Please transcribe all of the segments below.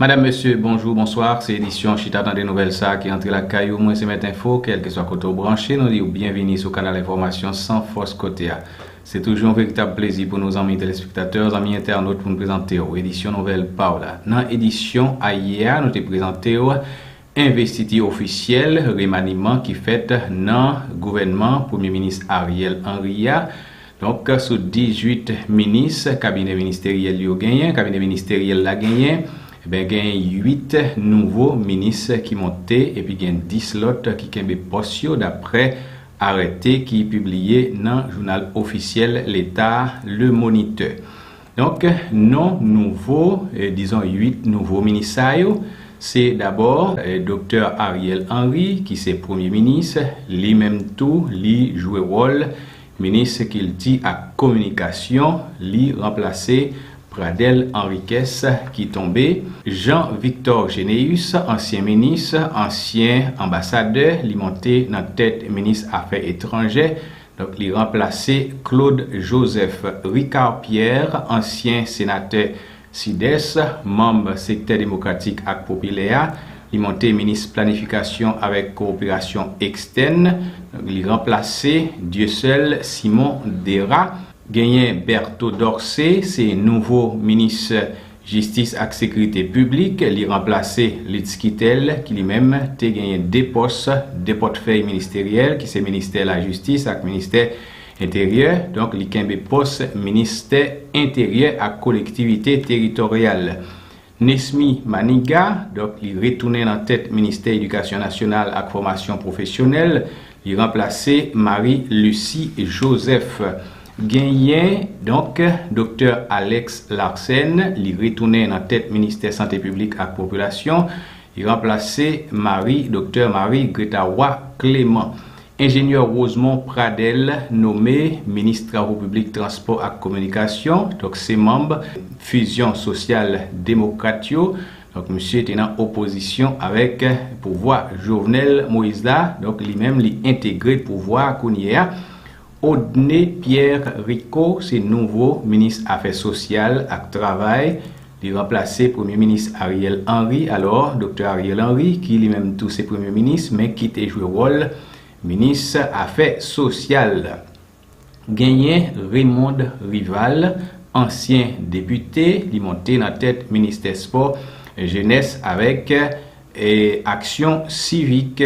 Madame, monsieur, bonjour, bonsoir. C'est édition Chita dans des nouvelles ça qui entre la caillou. Moi, c'est Maître Info, quel que soit côté branché. Nous disons bienvenue sur le canal Information sans force côté A. C'est toujours un véritable plaisir pour nos amis téléspectateurs, amis internautes, pour nous présenter l'édition nouvelle Paula. Dans l'édition hier, nous avons présenté investiture officielle, remaniement qui fait dans le gouvernement, Premier ministre Ariel Henry. Donc, sur 18 ministres, cabinet ministériel a gagné, cabinet ministériel a gagné. Ben, il y a 8 nouveaux ministres qui monté et puis il y a 10 autres qui ont posté d'après arrêté qui est publié dans le journal officiel l'État, le Moniteur. Donc, non nouveaux, disons 8 nouveaux ministres, c'est d'abord Dr Ariel Henry qui est Premier ministre, lui-même tout, lui joue rôle ministre qu'il dit à communication, lui remplacé Pradel Henriquez qui tombé, Jean-Victor Généus, ancien ministre, ancien ambassadeur, il monté dans tête ministre Affaires étrangères, donc il remplacé Claude Joseph Ricard Pierre, ancien sénateur SIDES, membre secteur démocratique et populaire, il monté ministre planification avec coopération externe, donc il remplacé Dieu seul Simon Dera. Gagné Berthaud Dorsey, c'est nouveau ministre justice et sécurité publique, il remplacé Litskitel qui lui-même a gagné deux postes, deux portefeuilles ministériels qui c'est ministère de la justice et ministère intérieur, donc il a poste ministère intérieur à collectivité territoriale. Nesmi Maniga, donc il retourné dans tête ministère éducation nationale et formation professionnelle, il remplacé Marie-Lucie Joseph. Gagné donc Dr Alex Larsen, il retourné dans tête ministère santé publique et population, il remplacé Dr Marie Gretawa Clément. Ingénieur Rosemont Pradel nommé ministre travaux publics, transport et communication, donc c'est membre fusion sociale démocratio. Donc monsieur était en opposition avec pouvoir Jovenel Moïse là, donc lui-même lui intégré pouvoir qu'on y a. Odné Pierre Rico, c'est nouveau ministre Affaires sociales et travail. Il remplacé Premier ministre Ariel Henry. Alors, Dr Ariel Henry, qui lui-même tous ses premiers ministres, mais qui a joué rôle ministre Affaires sociales. Gagné Raymond Rival, ancien député, il monté dans la tête ministère sport jeunesse avec action civique.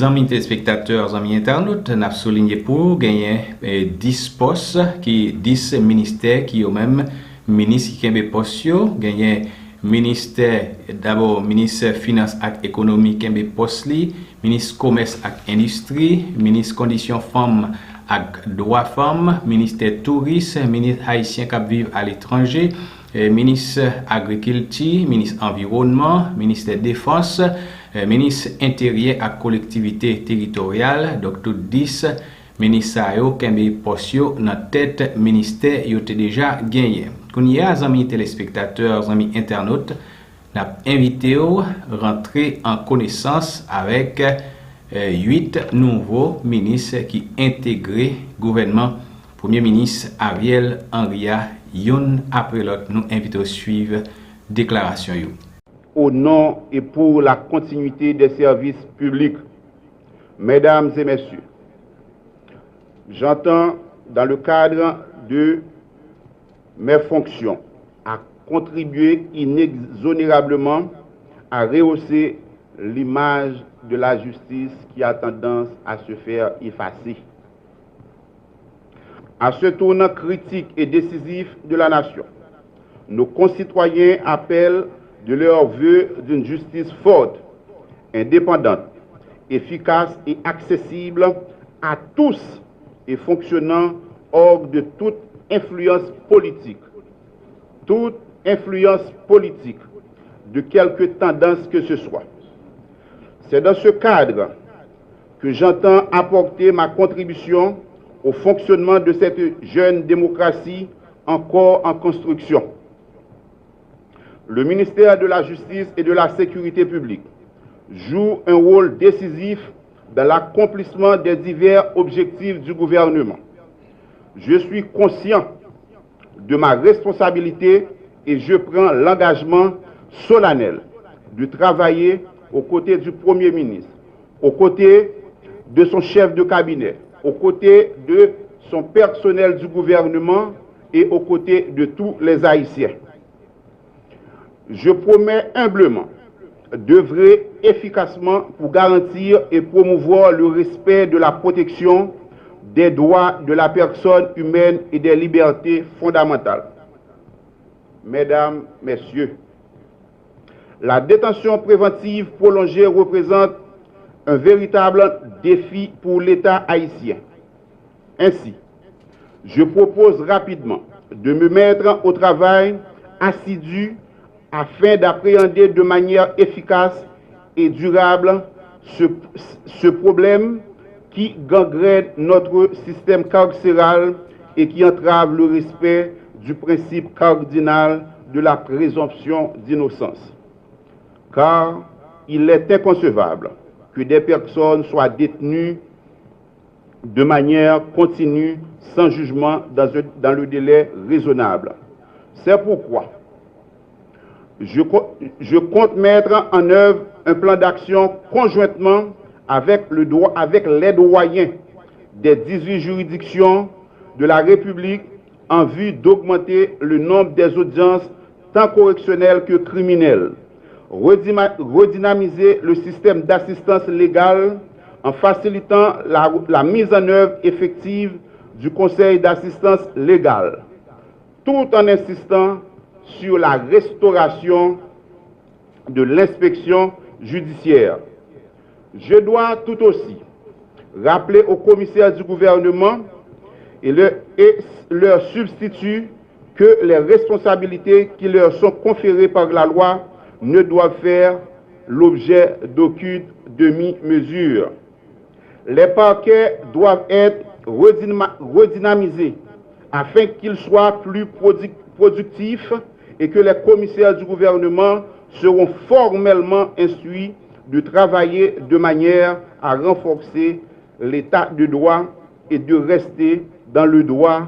Amis téléspectateurs, amis internautes, nous avons souligné pour gagner 10 postes, 10 ministères qui ont même ministre qui ont postes, gagner ministère d'abord ministre finance et économie qui ont postes, ministre commerce et industrie, ministre conditions femmes et droits femmes, ministère tourisme, ministre haïtien qui vivent à l'étranger, ministre agriculture, ministre environnement, ministère défense, ministre intérieur et collectivité territoriale, donc tout 10 ministères qui ont posté dans tête ministère qui ont déjà gagné. Quand il y a des amis téléspectateurs, amis internautes, nous avons invité à rentrer en connaissance avec 8 nouveaux ministres qui intégrent le gouvernement. Premier ministre Ariel Henry, yon après l'autre, nous invitons à suivre déclaration. Au nom et pour la continuité des services publics. Mesdames et messieurs, j'entends dans le cadre de mes fonctions à contribuer inexonérablement à rehausser l'image de la justice qui a tendance à se faire effacer. À ce tournant critique et décisif de la nation, nos concitoyens appellent de leur vœu d'une justice forte, indépendante, efficace et accessible à tous et fonctionnant hors de toute influence politique. Toute influence politique, de quelque tendance que ce soit. C'est dans ce cadre que j'entends apporter ma contribution au fonctionnement de cette jeune démocratie encore en construction. Le ministère de la Justice et de la Sécurité publique joue un rôle décisif dans l'accomplissement des divers objectifs du gouvernement. Je suis conscient de ma responsabilité et je prends l'engagement solennel de travailler aux côtés du Premier ministre, aux côtés de son chef de cabinet, aux côtés de son personnel du gouvernement et aux côtés de tous les Haïtiens. Je promets humblement d'œuvrer efficacement pour garantir et promouvoir le respect de la protection des droits de la personne humaine et des libertés fondamentales. Mesdames, Messieurs, la détention préventive prolongée représente un véritable défi pour l'État haïtien. Ainsi, je propose rapidement de me mettre au travail assidu afin d'appréhender de manière efficace et durable ce problème qui gangrène notre système carcéral et qui entrave le respect du principe cardinal de la présomption d'innocence. Car il est inconcevable que des personnes soient détenues de manière continue, sans jugement, dans le délai raisonnable. C'est pourquoi je compte mettre en œuvre un plan d'action conjointement avec les doyens des 18 juridictions de la République en vue d'augmenter le nombre des audiences tant correctionnelles que criminelles, redynamiser le système d'assistance légale en facilitant la mise en œuvre effective du Conseil d'assistance légale, tout en insistant sur la restauration de l'inspection judiciaire. Je dois tout aussi rappeler aux commissaires du gouvernement et leurs substituts que les responsabilités qui leur sont conférées par la loi ne doivent faire l'objet d'aucune demi-mesure. Les parquets doivent être redynamisés afin qu'ils soient plus productifs et que les commissaires du gouvernement seront formellement instruits de travailler de manière à renforcer l'état de droit et de rester dans le droit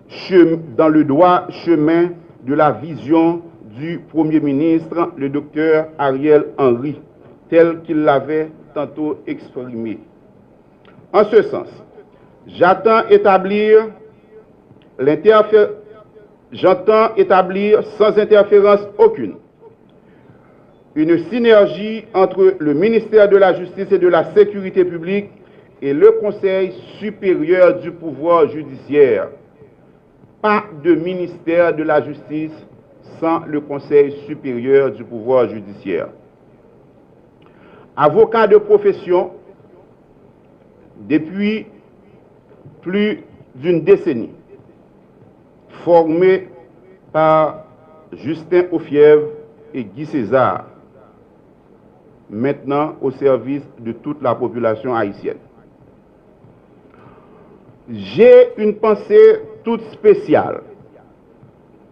chemin de la vision du Premier ministre, le docteur Ariel Henry, tel qu'il l'avait tantôt exprimé. En ce sens, j'entends établir sans interférence aucune une synergie entre le ministère de la Justice et de la Sécurité publique et le Conseil supérieur du pouvoir judiciaire. Pas de ministère de la Justice sans le Conseil supérieur du pouvoir judiciaire. Avocat de profession depuis plus d'une décennie, formé par Justin Ofièvre et Guy César, maintenant au service de toute la population haïtienne. J'ai une pensée toute spéciale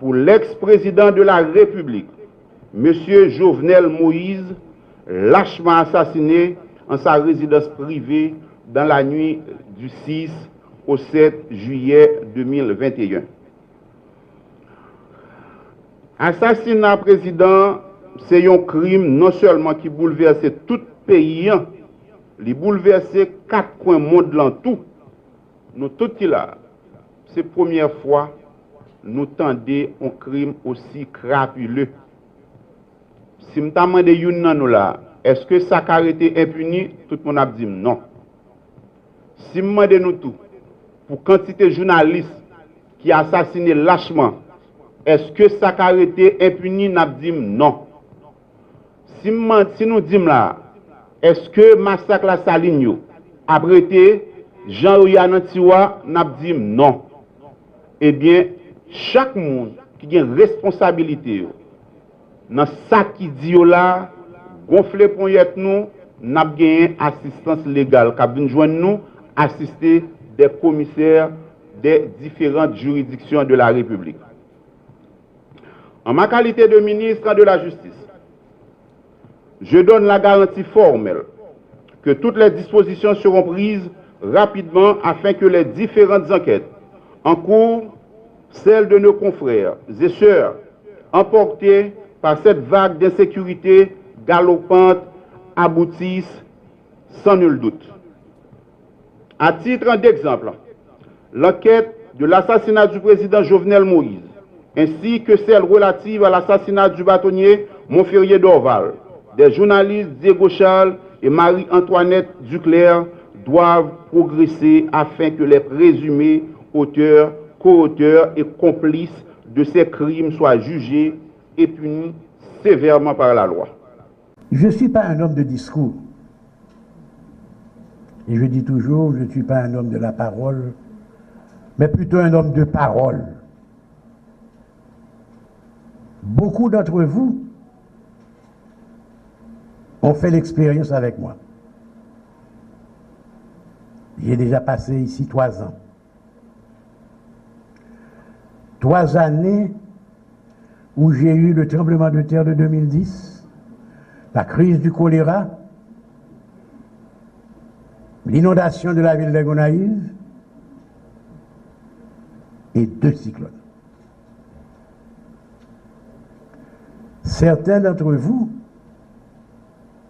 pour l'ex-président de la République, M. Jovenel Moïse, lâchement assassiné en sa résidence privée dans la nuit du 6 au 7 juillet 2021. Assassinat président, c'est un crime non seulement qui bouleverse tout pays, il bouleverse 4 coins monde dans tout. Nous tous là, c'est la première fois nous tendons un crime aussi crapuleux. Si nous demandons là, est-ce que ça a été impuni? Tout le monde a dit non. Si nous demandons tout, pour quantité de journalistes qui ont assassiné lâchement, est-ce que ça a été impuni? Nous avons dit non. Si nous disons là, est-ce que massacre la Saline a prêté Jean-Yann Antiwa? Nous avons dit non. Eh bien, chaque monde qui a une responsabilité dans ça qui dit là, gonfler pour nous, nous avons gagné assistance légale, qui a besoin joindre nous, assister des commissaires des différentes juridictions de la République. En ma qualité de ministre de la Justice, je donne la garantie formelle que toutes les dispositions seront prises rapidement afin que les différentes enquêtes en cours, celles de nos confrères et sœurs emportés par cette vague d'insécurité galopantes aboutissent sans nul doute. À titre d'exemple, l'enquête de l'assassinat du président Jovenel Moïse, ainsi que celle relative à l'assassinat du bâtonnier Montferrier d'Orval, des journalistes Diego Charles et Marie-Antoinette Duclerc doivent progresser afin que les présumés auteurs, co-auteurs et complices de ces crimes soient jugés et punis sévèrement par la loi. Je ne suis pas un homme de discours. Et je dis toujours, je ne suis pas un homme de la parole, mais plutôt un homme de parole. Beaucoup d'entre vous ont fait l'expérience avec moi. J'ai déjà passé ici 3 ans. 3 années où j'ai eu le tremblement de terre de 2010, la crise du choléra, l'inondation de la ville de Gonaïves et 2 cyclones. Certains d'entre vous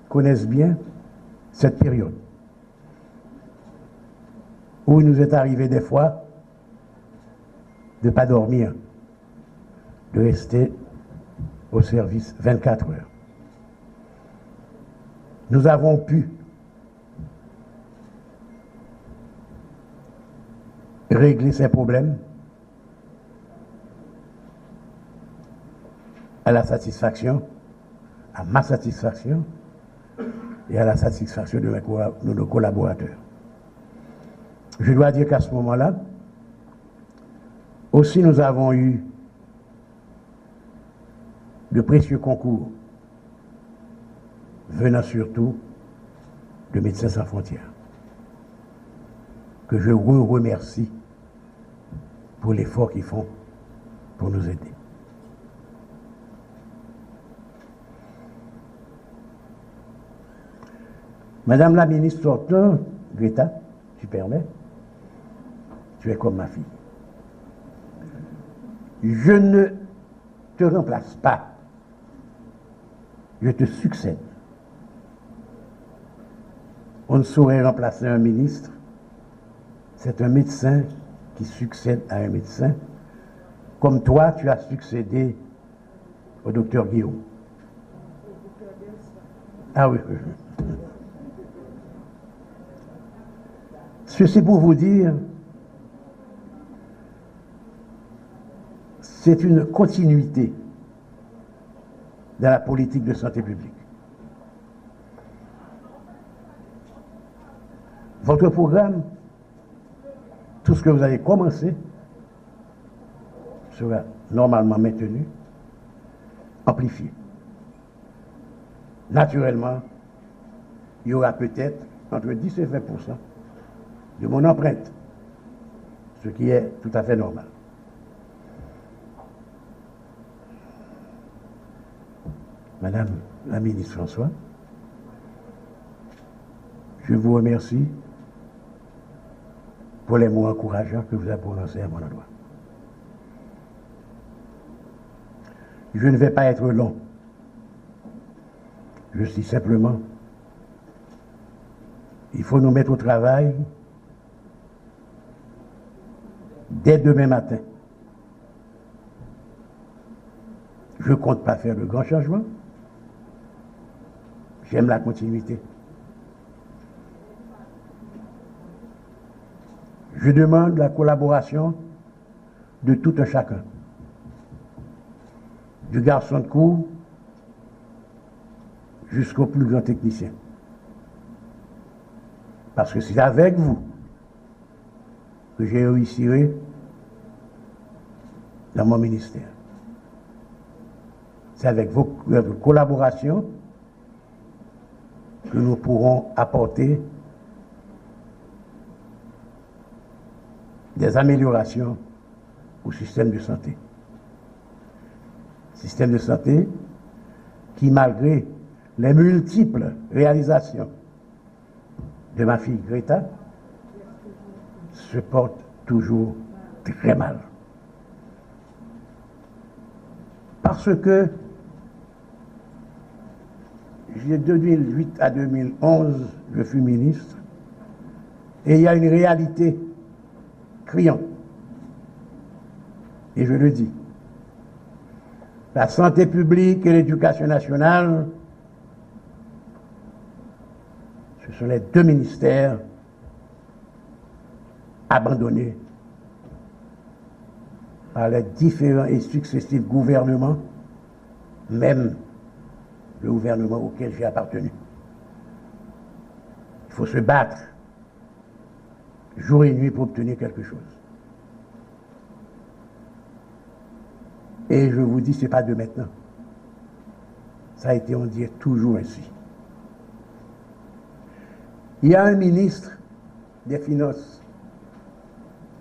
connaissent bien cette période où il nous est arrivé des fois de ne pas dormir, de rester au service 24 heures. Nous avons pu régler ces problèmes à la satisfaction, à ma satisfaction et à la satisfaction de nos collaborateurs. Je dois dire qu'à ce moment-là, aussi nous avons eu de précieux concours venant surtout de Médecins sans frontières, que je remercie pour l'effort qu'ils font pour nous aider. Madame la ministre sortant, Greta, tu permets, tu es comme ma fille. Je ne te remplace pas, je te succède. On ne saurait remplacer un ministre, c'est un médecin qui succède à un médecin, comme toi tu as succédé au docteur Guillaume. Ah oui. Ceci pour vous dire, c'est une continuité dans la politique de santé publique. Votre programme, tout ce que vous avez commencé, sera normalement maintenu, amplifié. Naturellement, il y aura peut-être entre 10 et 20% de mon empreinte, ce qui est tout à fait normal. Madame la ministre François, je vous remercie pour les mots encourageants que vous avez prononcés à mon endroit. Je ne vais pas être long. Je dis simplement, il faut nous mettre au travail dès demain matin. Je ne compte pas faire de grands changements. J'aime la continuité. Je demande la collaboration de tout un chacun, du garçon de cour jusqu'au plus grand technicien. Parce que c'est avec vous que j'ai réussi dans mon ministère. C'est avec votre collaboration que nous pourrons apporter des améliorations au système de santé. Système de santé qui, malgré les multiples réalisations de ma fille Greta, se porte toujours très mal. Parce que de 2008 à 2011, je fus ministre, et il y a une réalité criante. Et je le dis, la santé publique et l'éducation nationale, ce sont les deux ministères abandonnés par les différents et successifs gouvernements, même le gouvernement auquel j'ai appartenu. Il faut se battre jour et nuit pour obtenir quelque chose. Et je vous dis, ce n'est pas de maintenant. Ça a été, on dit, toujours ainsi. Il y a un ministre des Finances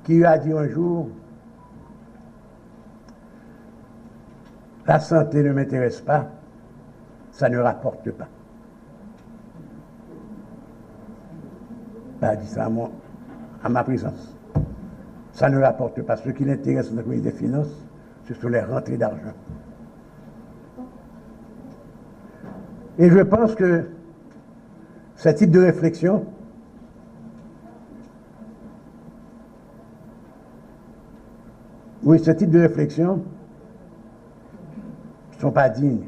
qui lui a dit un jour, la santé ne m'intéresse pas, ça ne rapporte pas. Il a dit ça à ma présence. Ça ne rapporte pas. Ce qui l'intéresse dans le ministère des Finances, ce sont les rentrées d'argent. Et je pense que ce type de réflexion ne sont pas dignes,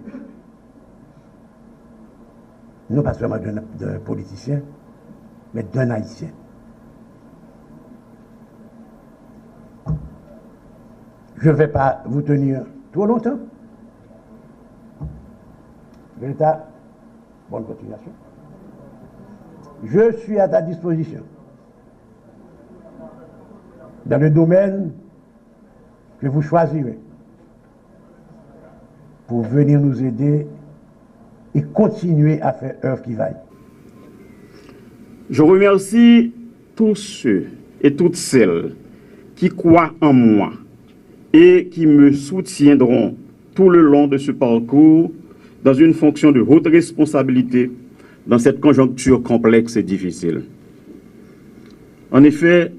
non pas seulement d'un politicien, mais d'un Haïtien. Je ne vais pas vous tenir trop longtemps. L'État, bonne continuation. Je suis à ta disposition dans le domaine que vous choisirez pour venir nous aider et continuer à faire œuvre qui vaille. Je remercie tous ceux et toutes celles qui croient en moi et qui me soutiendront tout le long de ce parcours dans une fonction de haute responsabilité dans cette conjoncture complexe et difficile. En effet,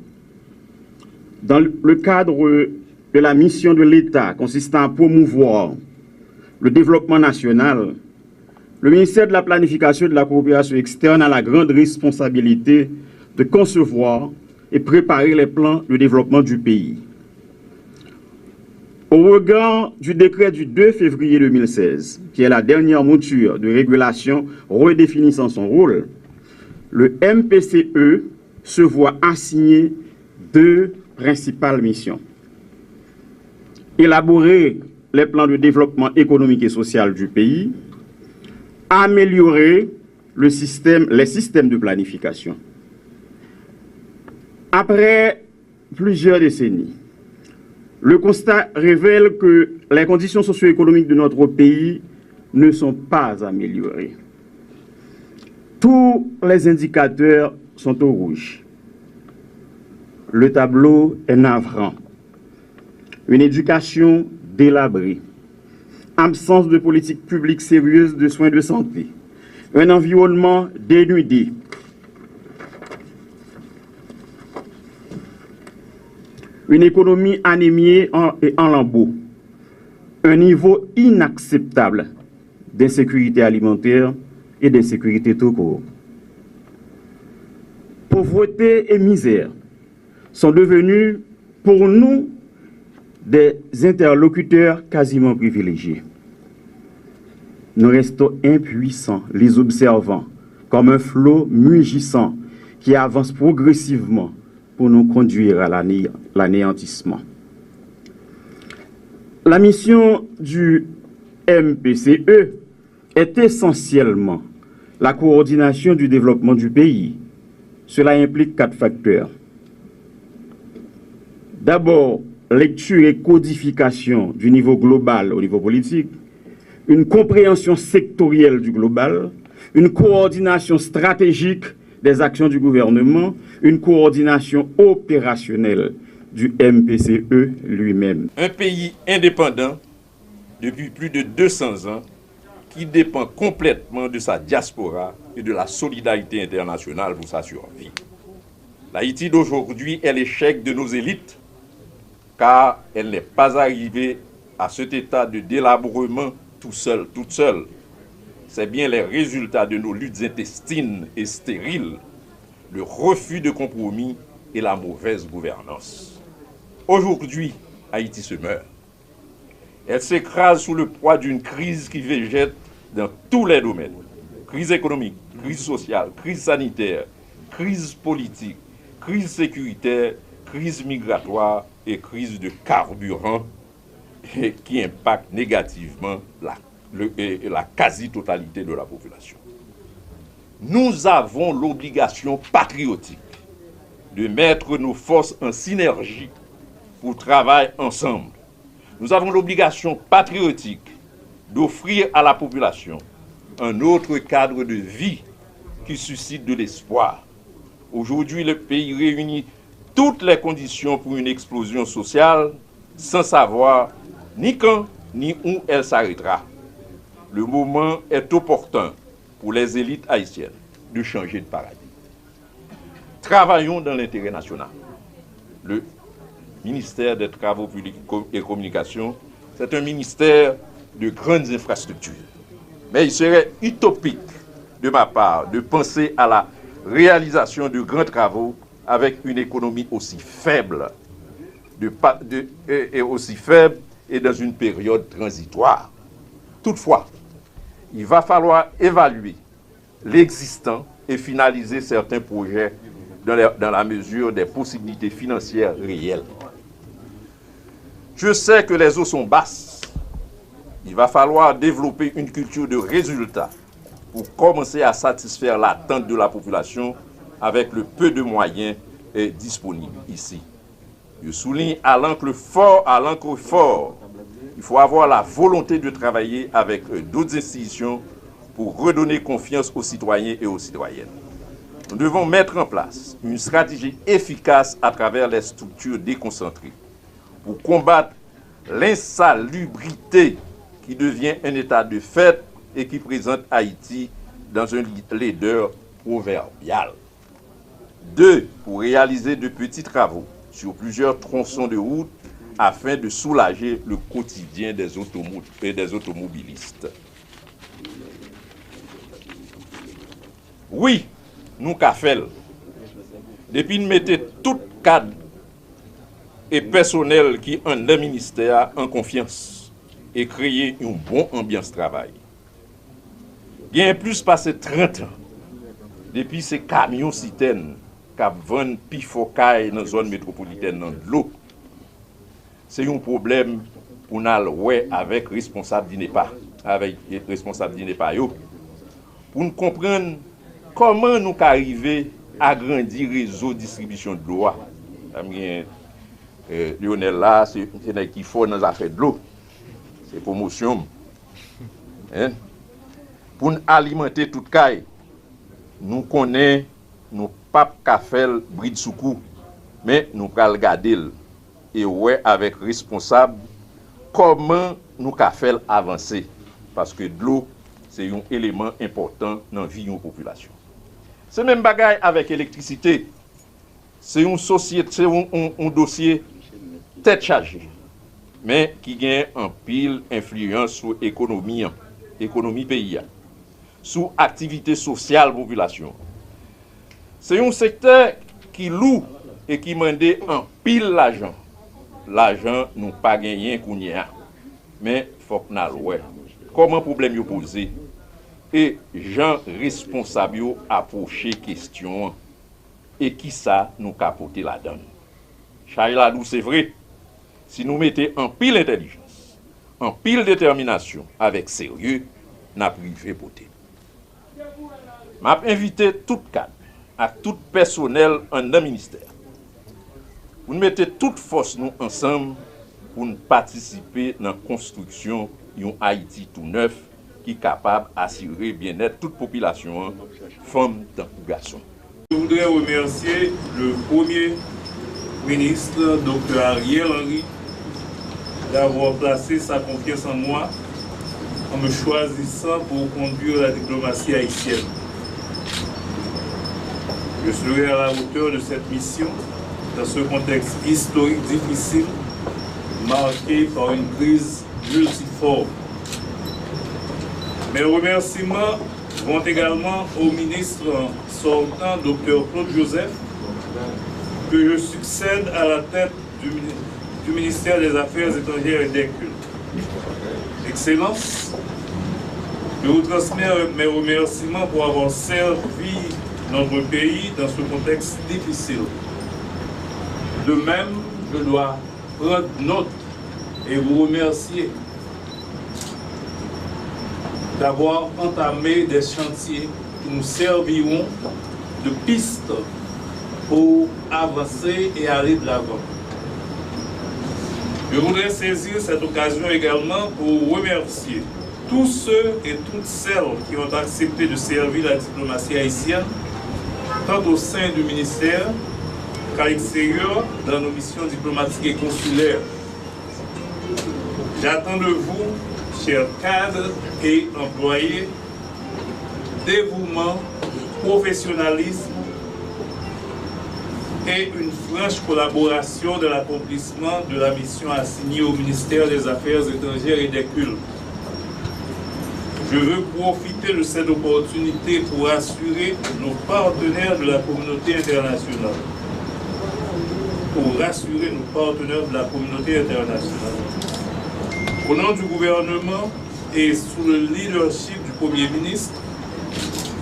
dans le cadre de la mission de l'État consistant à promouvoir le développement national, le ministère de la Planification et de la Coopération externe a la grande responsabilité de concevoir et préparer les plans de développement du pays. Au regard du décret du 2 février 2016, qui est la dernière mouture de régulation redéfinissant son rôle, le MPCE se voit assigner deux principales missions. Élaborer les plans de développement économique et social du pays, améliorer les systèmes de planification. Après plusieurs décennies, le constat révèle que les conditions socio-économiques de notre pays ne sont pas améliorées. Tous les indicateurs sont au rouge. Le tableau est navrant. Une éducation délabrée, absence de politique publique sérieuse de soins de santé, un environnement dénudé, une économie anémiée et en lambeaux, un niveau inacceptable d'insécurité alimentaire et d'insécurité tout court. Pauvreté et misère sont devenus pour nous des interlocuteurs quasiment privilégiés. Nous restons impuissants, les observant, comme un flot mugissant qui avance progressivement pour nous conduire à l'anéantissement. La mission du MPCE est essentiellement la coordination du développement du pays. Cela implique 4 facteurs. D'abord, lecture et codification du niveau global au niveau politique, une compréhension sectorielle du global, une coordination stratégique des actions du gouvernement, une coordination opérationnelle du MPCE lui-même. Un pays indépendant depuis plus de 200 ans qui dépend complètement de sa diaspora et de la solidarité internationale pour sa survie. L'Haïti d'aujourd'hui est l'échec de nos élites car elle n'est pas arrivée à cet état de délabrement toute seule. c'est bien les résultats de nos luttes intestines et stériles, le refus de compromis et la mauvaise gouvernance. Aujourd'hui, Haïti se meurt. Elle s'écrase sous le poids d'une crise qui végète dans tous les domaines. Crise économique, crise sociale, crise sanitaire, crise politique, crise sécuritaire, crise migratoire et crise de carburant qui impactent négativement la quasi-totalité de la population. Nous avons l'obligation patriotique de mettre nos forces en synergie pour travailler ensemble. Nous avons l'obligation patriotique d'offrir à la population un autre cadre de vie qui suscite de l'espoir. Aujourd'hui, le pays réunit toutes les conditions pour une explosion sociale sans savoir ni quand ni où elle s'arrêtera. Le moment est opportun pour les élites haïtiennes de changer de paradigme. Travaillons dans l'intérêt national. Le ministère des Travaux publics et Communications, c'est un ministère de grandes infrastructures. Mais il serait utopique de ma part de penser à la réalisation de grands travaux avec une économie aussi faible et dans une période transitoire. Toutefois, il va falloir évaluer l'existant et finaliser certains projets dans la mesure des possibilités financières réelles. Je sais que les eaux sont basses. Il va falloir développer une culture de résultats pour commencer à satisfaire l'attente de la population avec le peu de moyens disponibles ici. Je souligne à l'encre fort, il faut avoir la volonté de travailler avec d'autres institutions pour redonner confiance aux citoyens et aux citoyennes. Nous devons mettre en place une stratégie efficace à travers les structures déconcentrées pour combattre l'insalubrité qui devient un état de fait et qui présente Haïti dans un leader proverbial. 2. Pour réaliser de petits travaux sur plusieurs tronçons de route afin de soulager le quotidien des automobilistes. Oui, nous qu'a fait. Depuis nous mettons tout cadre et personnel qui en le ministère en confiance et créer une bonne ambiance de travail. Il y a plus passé 30 ans depuis ces camions citernes qui vendent pifocaille dans la zone métropolitaine dans l'eau. C'est un problème pour nous avec responsable d'INEPA, pour nous comprendre comment nous arrivons à agrandir le réseau de distribution de l'eau. Lionel là, c'est qui faut dans les affaires de l'eau. C'est promotion. Pour nous alimenter toute caille, nous connaissons, nous pas qu'à faire bride soukou, mais nous pral garder et ouais avec responsable comment nous qu'à faire avancer parce que de l'eau c'est un élément important dans la vie de la population. C'est même bagaille avec l'électricité. C'est une société, c'est un dossier tête chargée, mais qui gagne en pile influence sur l'économie pays, sur l'activité sociale de la population. C'est un secteur qui loue et qui demande en pile l'argent. L'argent nous pas gagné kounya, mais faut que nous ouais. Comment problème yo posé et gens responsables approcher question et qui ça nous capoter la donne. Chaïla nous c'est vrai. Si nous mettons en pile intelligence, en pile détermination, avec sérieux, n'a privé beauté. M'a invité tout cadre, à tout personnel en un ministère. Vous mettez toute force nous ensemble pour nous participer dans la construction d'un Haïti tout neuf qui est capable d'assurer bien-être toute population, femmes tant que garçons. Je voudrais remercier le Premier ministre, Dr. Ariel Henry, d'avoir placé sa confiance en moi en me choisissant pour conduire la diplomatie haïtienne. Je serai à la hauteur de cette mission dans ce contexte historique difficile, marqué par une crise multiforme. Mes remerciements vont également au ministre sortant, Dr Claude Joseph, que je succède à la tête du ministère des Affaires étrangères et des Cultes. Excellence, je vous transmets mes remerciements pour avoir servi notre pays dans ce contexte difficile. De même, je dois prendre note et vous remercier d'avoir entamé des chantiers qui nous serviront de piste pour avancer et aller de l'avant. Je voudrais saisir cette occasion également pour remercier tous ceux et toutes celles qui ont accepté de servir la diplomatie haïtienne, tant au sein du ministère qu'à l'extérieur dans nos missions diplomatiques et consulaires. J'attends de vous, chers cadres et employés, dévouement, professionnalisme et une franche collaboration dans l'accomplissement de la mission assignée au ministère des Affaires étrangères et des Cultes. Je veux profiter de cette opportunité pour rassurer nos partenaires de la communauté internationale. Au nom du gouvernement et sous le leadership du Premier ministre,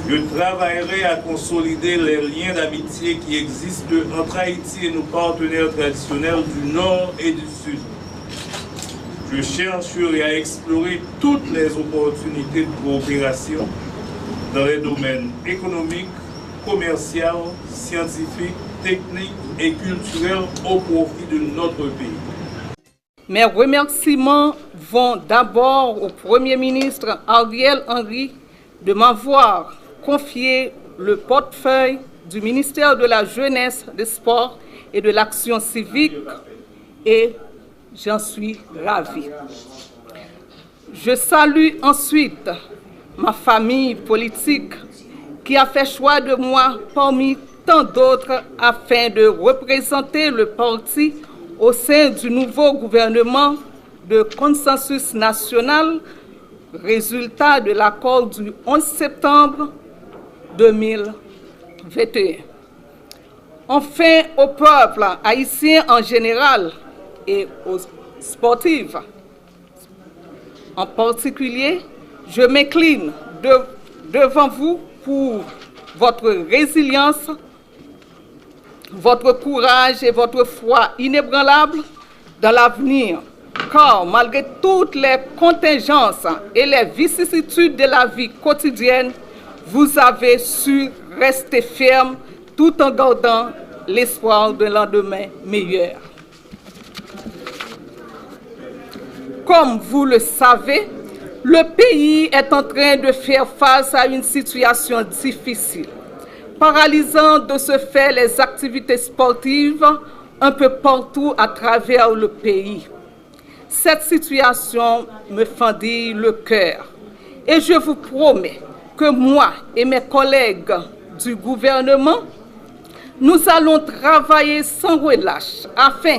je travaillerai à consolider les liens d'amitié qui existent entre Haïti et nos partenaires traditionnels du Nord et du Sud. Je chercherai à explorer toutes les opportunités de coopération dans les domaines économiques, commerciaux, scientifiques, techniques et culturels au profit de notre pays. Mes remerciements vont d'abord au Premier ministre Ariel Henry de m'avoir confié le portefeuille du ministère de la Jeunesse, des Sports et de l'Action civique et j'en suis ravie. Je salue ensuite ma famille politique qui a fait choix de moi parmi tant d'autres afin de représenter le parti au sein du nouveau gouvernement de consensus national, résultat de l'accord du 11 septembre 2021. Enfin, au peuple haïtien en général et aux sportifs en particulier, je m'incline devant vous pour votre résilience, votre courage et votre foi inébranlable dans l'avenir, car malgré toutes les contingences et les vicissitudes de la vie quotidienne, vous avez su rester ferme tout en gardant l'espoir d'un lendemain meilleur. Comme vous le savez, le pays est en train de faire face à une situation difficile, paralysant de ce fait les activités sportives un peu partout à travers le pays. Cette situation me fendit le cœur et je vous promets que moi et mes collègues du gouvernement, nous allons travailler sans relâche afin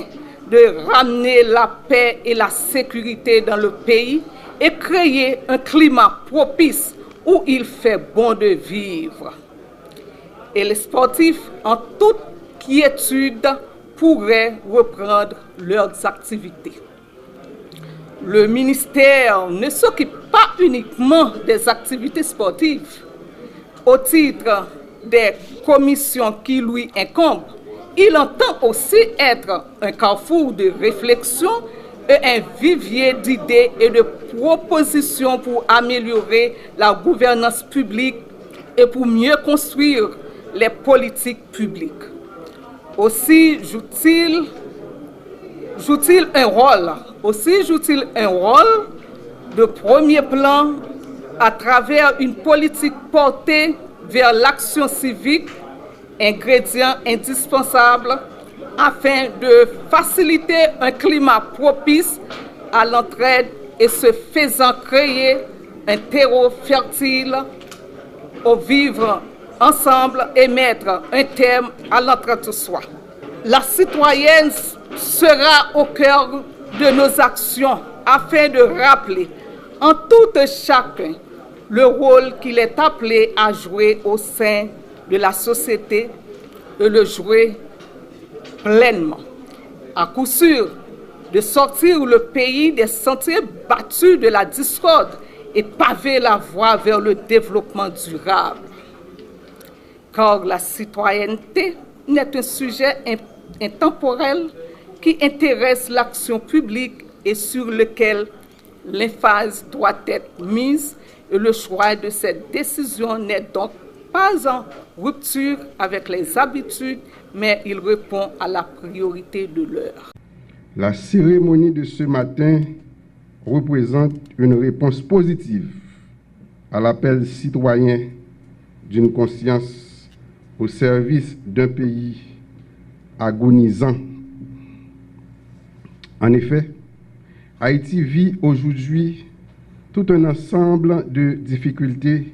de ramener la paix et la sécurité dans le pays et créer un climat propice où il fait bon de vivre. Et les sportifs, en toute quiétude, pourraient reprendre leurs activités. Le ministère ne s'occupe pas uniquement des activités sportives. Au titre des commissions qui lui incombent, il entend aussi être un carrefour de réflexion et un vivier d'idées et de propositions pour améliorer la gouvernance publique et pour mieux construire les politiques publiques. Aussi joue-t-il un rôle de premier plan à travers une politique portée vers l'action civique, ingrédient indispensable afin de faciliter un climat propice à l'entraide et ce faisant créer un terreau fertile au vivre ensemble et mettre un terme à l'entre-soi. La citoyenne sera au cœur de nos actions afin de rappeler en tout chacun le rôle qu'il est appelé à jouer au sein de la société et le jouer pleinement. À coup sûr, de sortir le pays des sentiers battus de la discorde et paver la voie vers le développement durable. Car la citoyenneté n'est un sujet intemporel qui intéresse l'action publique et sur lequel l'emphase doit être mise, et le choix de cette décision n'est donc pas en rupture avec les habitudes, mais il répond à la priorité de l'heure. La cérémonie de ce matin représente une réponse positive à l'appel citoyen d'une conscience au service d'un pays agonisant. En effet, Haïti vit aujourd'hui tout un ensemble de difficultés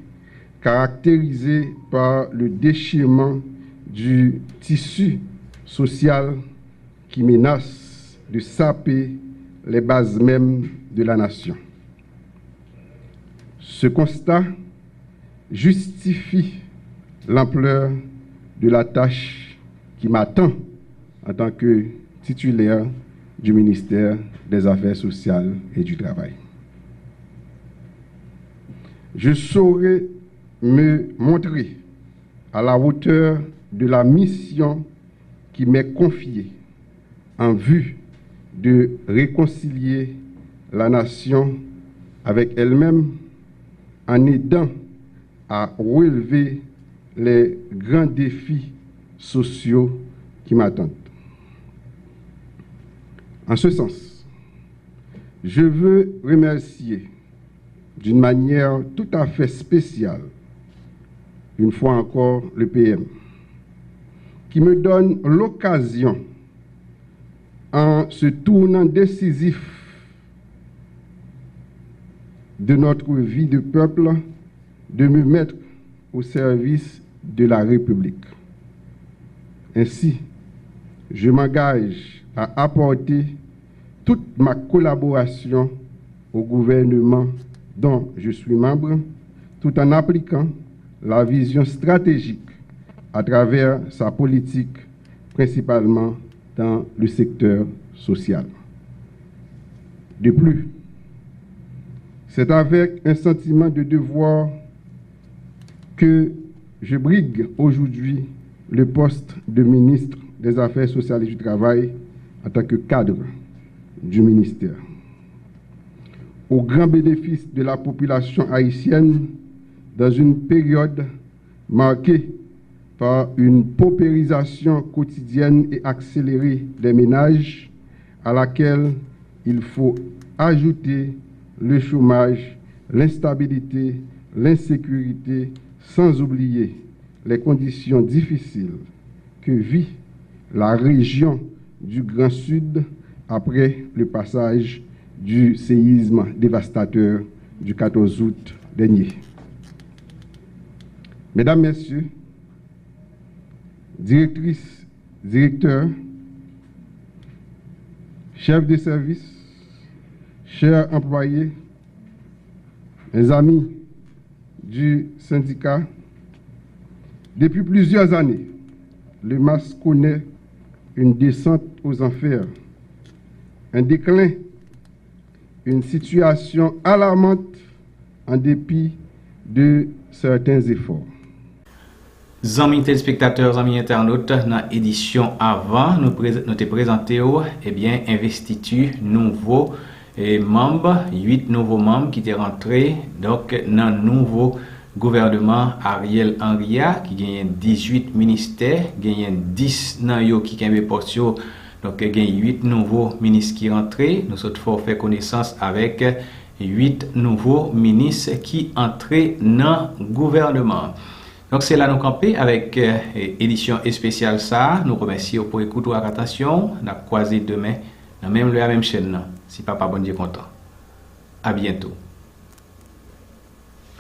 caractérisées par le déchirement du tissu social qui menace de saper les bases mêmes de la nation. Ce constat justifie l'ampleur de la tâche qui m'attend en tant que titulaire du ministère des Affaires sociales et du Travail. Je saurai me montrer à la hauteur de la mission qui m'est confiée en vue de réconcilier la nation avec elle-même en aidant à relever les grands défis sociaux qui m'attendent. En ce sens, je veux remercier d'une manière tout à fait spéciale, une fois encore, le PM, qui me donne l'occasion, en ce tournant décisif de notre vie de peuple, de me mettre au service de la République. Ainsi, je m'engage à apporter toute ma collaboration au gouvernement dont je suis membre, tout en appliquant la vision stratégique à travers sa politique, principalement dans le secteur social. De plus, c'est avec un sentiment de devoir que je brigue aujourd'hui le poste de ministre des Affaires sociales et du Travail en tant que cadre du ministère. Au grand bénéfice de la population haïtienne, dans une période marquée par une paupérisation quotidienne et accélérée des ménages, à laquelle il faut ajouter le chômage, l'instabilité, l'insécurité, sans oublier les conditions difficiles que vit la région du Grand Sud après le passage du séisme dévastateur du 14 août dernier. Mesdames, Messieurs, directrices, directeurs, chefs de service, chers employés, mes amis du syndicat, depuis plusieurs années, le MAS connaît une descente aux enfers, un déclin, une situation alarmante en dépit de certains efforts. Amis téléspectateurs, amis internautes, dans l'édition avant, nous te présentons investiture nouveau membres, 8 nouveaux membres qui étaient rentrés donc dans le nouveau gouvernement Ariel Henry qui gagne 18 ministères, gagne 10 dans yo qui gagne portio, donc gagne 8 nouveaux ministres qui rentrés. Nous avons fait connaissance avec 8 nouveaux ministres qui entraient dans le gouvernement. Donc c'est là nous camper avec édition spéciale ça. Nous remercions pour écouter votre attention. On a croisé demain dans même la même chaîne. Si papa bon Dieu content. À bientôt.